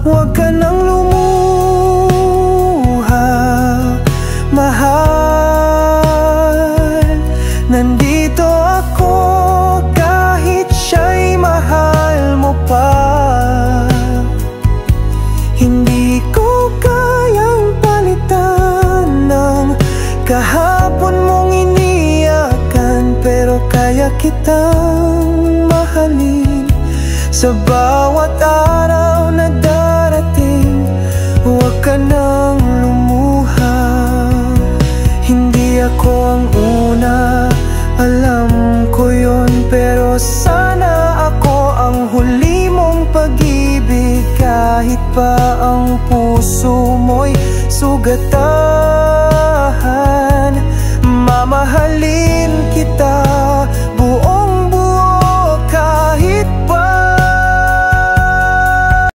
Huwag ka nang lumuha, mahal. Nandito ako kahit siya'y mahal mo pa. Hindi ko kayang palitan ng kahapon mong iniyakan, pero kaya kitang mahalin sa bawat araw na darating. Huwag ka nang lumuha. Hindi ako ang una, alam ko yon, pero sana ako ang huli mong pag-ibig. Kahit pa ang puso mo'y sugatan, mamahalin kita